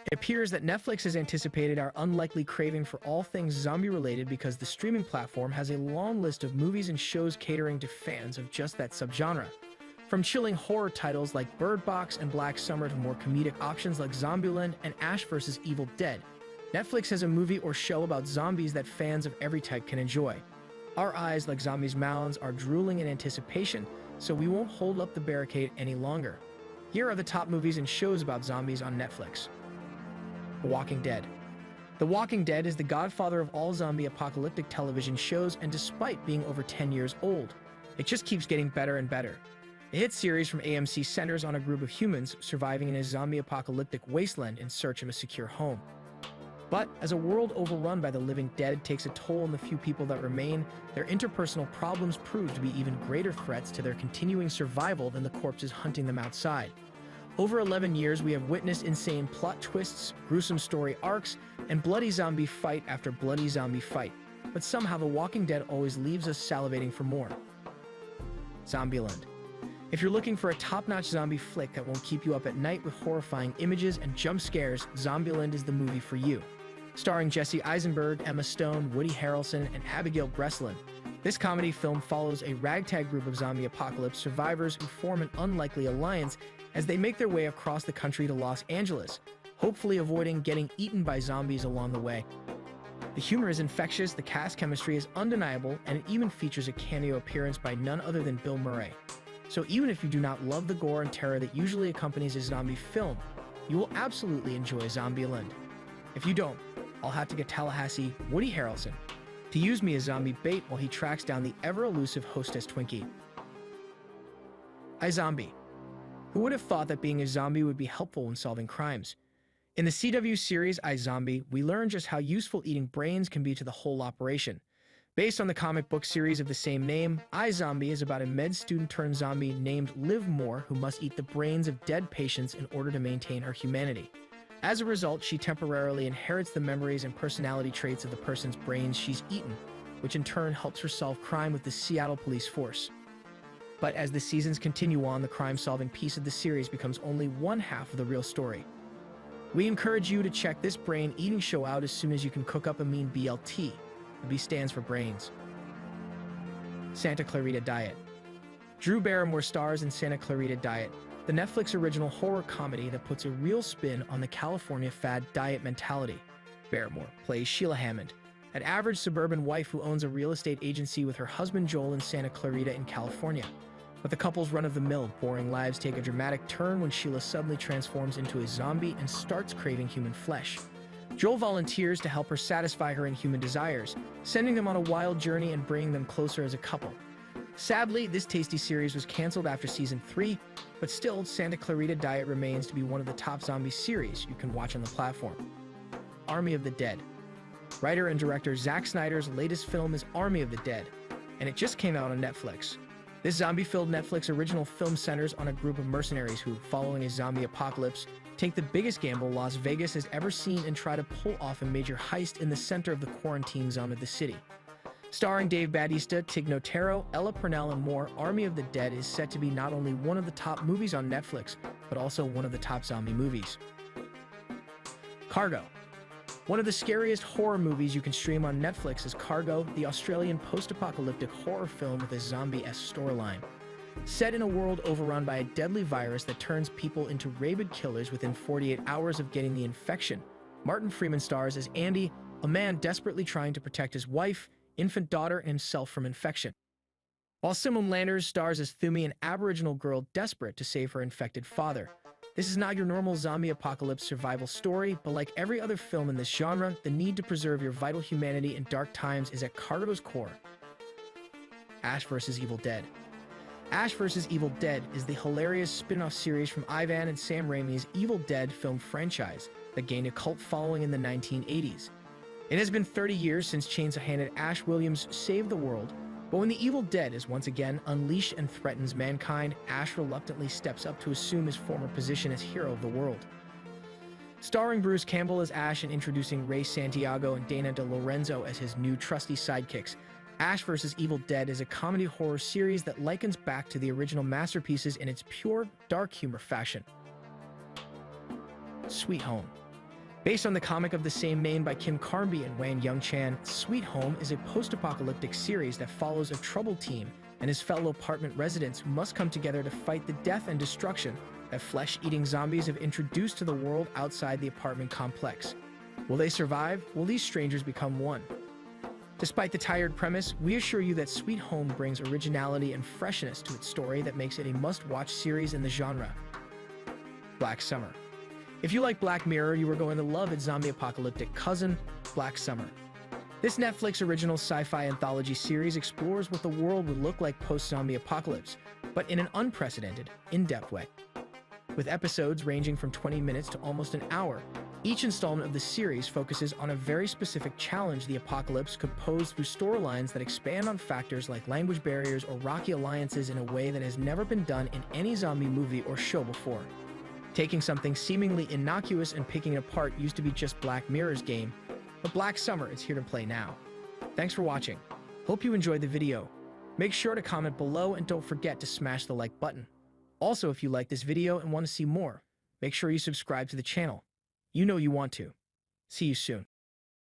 It appears that Netflix has anticipated our unlikely craving for all things zombie-related because the streaming platform has a long list of movies and shows catering to fans of just that subgenre. From chilling horror titles like Bird Box and Black Summer to more comedic options like Zombieland and Ash vs. Evil Dead, Netflix has a movie or show about zombies that fans of every type can enjoy. Our eyes, like zombies' mouths, are drooling in anticipation, so we won't hold up the barricade any longer. Here are the top movies and shows about zombies on Netflix. The Walking Dead. The Walking Dead is the godfather of all zombie apocalyptic television shows, and despite being over 10 years old, it just keeps getting better and better. The hit series from AMC centers on a group of humans surviving in a zombie apocalyptic wasteland in search of a secure home. But as a world overrun by the living dead takes a toll on the few people that remain, their interpersonal problems prove to be even greater threats to their continuing survival than the corpses hunting them outside. Over 11 years, we have witnessed insane plot twists, gruesome story arcs, and bloody zombie fight after bloody zombie fight. But somehow The Walking Dead always leaves us salivating for more. Zombieland. If you're looking for a top-notch zombie flick that won't keep you up at night with horrifying images and jump scares, Zombieland is the movie for you. Starring Jesse Eisenberg, Emma Stone, Woody Harrelson, and Abigail Breslin, this comedy film follows a ragtag group of zombie apocalypse survivors who form an unlikely alliance as they make their way across the country to Los Angeles, hopefully avoiding getting eaten by zombies along the way. The humor is infectious, the cast chemistry is undeniable, and it even features a cameo appearance by none other than Bill Murray. So even if you do not love the gore and terror that usually accompanies a zombie film, you will absolutely enjoy Zombieland. If you don't, I'll have to get Tallahassee Woody Harrelson to use me as zombie bait while he tracks down the ever-elusive hostess Twinkie. iZombie. Who would have thought that being a zombie would be helpful in solving crimes? In the CW series iZombie, we learn just how useful eating brains can be to the whole operation. Based on the comic book series of the same name, iZombie is about a med student turned zombie named Liv Moore who must eat the brains of dead patients in order to maintain her humanity. As a result, she temporarily inherits the memories and personality traits of the person's brains she's eaten, which in turn helps her solve crime with the Seattle Police Force. But as the seasons continue on, the crime-solving piece of the series becomes only one half of the real story. We encourage you to check this brain-eating show out as soon as you can cook up a mean BLT. The B stands for brains. Santa Clarita Diet. Drew Barrymore stars in Santa Clarita Diet, the Netflix original horror comedy that puts a real spin on the California fad diet mentality. Barrymore plays Sheila Hammond, an average suburban wife who owns a real estate agency with her husband Joel in Santa Clarita in California. But the couple's run-of-the-mill, boring lives take a dramatic turn when Sheila suddenly transforms into a zombie and starts craving human flesh. Joel volunteers to help her satisfy her inhuman desires, sending them on a wild journey and bringing them closer as a couple. Sadly, this tasty series was canceled after season 3, but still, Santa Clarita Diet remains to be one of the top zombie series you can watch on the platform. Army of the Dead. Writer and director Zack Snyder's latest film is Army of the Dead, and it just came out on Netflix. This zombie-filled Netflix original film centers on a group of mercenaries who, following a zombie apocalypse, take the biggest gamble Las Vegas has ever seen and try to pull off a major heist in the center of the quarantine zone of the city. Starring Dave Bautista, Tig Notaro, Ella Purnell, and more, Army of the Dead is set to be not only one of the top movies on Netflix, but also one of the top zombie movies. Cargo. One of the scariest horror movies you can stream on Netflix is Cargo, the Australian post-apocalyptic horror film with a zombie-esque storyline. Set in a world overrun by a deadly virus that turns people into rabid killers within 48 hours of getting the infection, Martin Freeman stars as Andy, a man desperately trying to protect his wife, infant daughter, and himself from infection. While Simone Landers stars as Thumi, an Aboriginal girl desperate to save her infected father. This is not your normal zombie apocalypse survival story, but like every other film in this genre, the need to preserve your vital humanity in dark times is at Cargo's core. Ash vs. Evil Dead. Ash vs. Evil Dead is the hilarious spin-off series from Ivan and Sam Raimi's Evil Dead film franchise that gained a cult following in the 1980s. It has been 30 years since chainsaw-handed Ash Williams saved the world, but when the Evil Dead is once again unleashed and threatens mankind, Ash reluctantly steps up to assume his former position as hero of the world. Starring Bruce Campbell as Ash and introducing Ray Santiago and Dana De Lorenzo as his new trusty sidekicks, Ash vs. Evil Dead is a comedy horror series that likens back to the original masterpieces in its pure, dark humor fashion. Sweet Home. Based on the comic of the same name by Kim Carnby and Wan Young Chan, Sweet Home is a post-apocalyptic series that follows a troubled teen and his fellow apartment residents who must come together to fight the death and destruction that flesh-eating zombies have introduced to the world outside the apartment complex. Will they survive? Will these strangers become one? Despite the tired premise, we assure you that Sweet Home brings originality and freshness to its story that makes it a must-watch series in the genre. Black Summer. If you like Black Mirror, you are going to love its zombie apocalyptic cousin, Black Summer. This Netflix original sci-fi anthology series explores what the world would look like post-zombie apocalypse, but in an unprecedented, in-depth way. With episodes ranging from 20 minutes to almost an hour, each installment of the series focuses on a very specific challenge the apocalypse could pose through storylines that expand on factors like language barriers or rocky alliances in a way that has never been done in any zombie movie or show before. Taking something seemingly innocuous and picking it apart used to be just Black Mirror's game, but Black Summer is here to play now. Thanks for watching. Hope you enjoyed the video. Make sure to comment below and don't forget to smash the like button. Also, if you like this video and want to see more, make sure you subscribe to the channel. You know you want to. See you soon.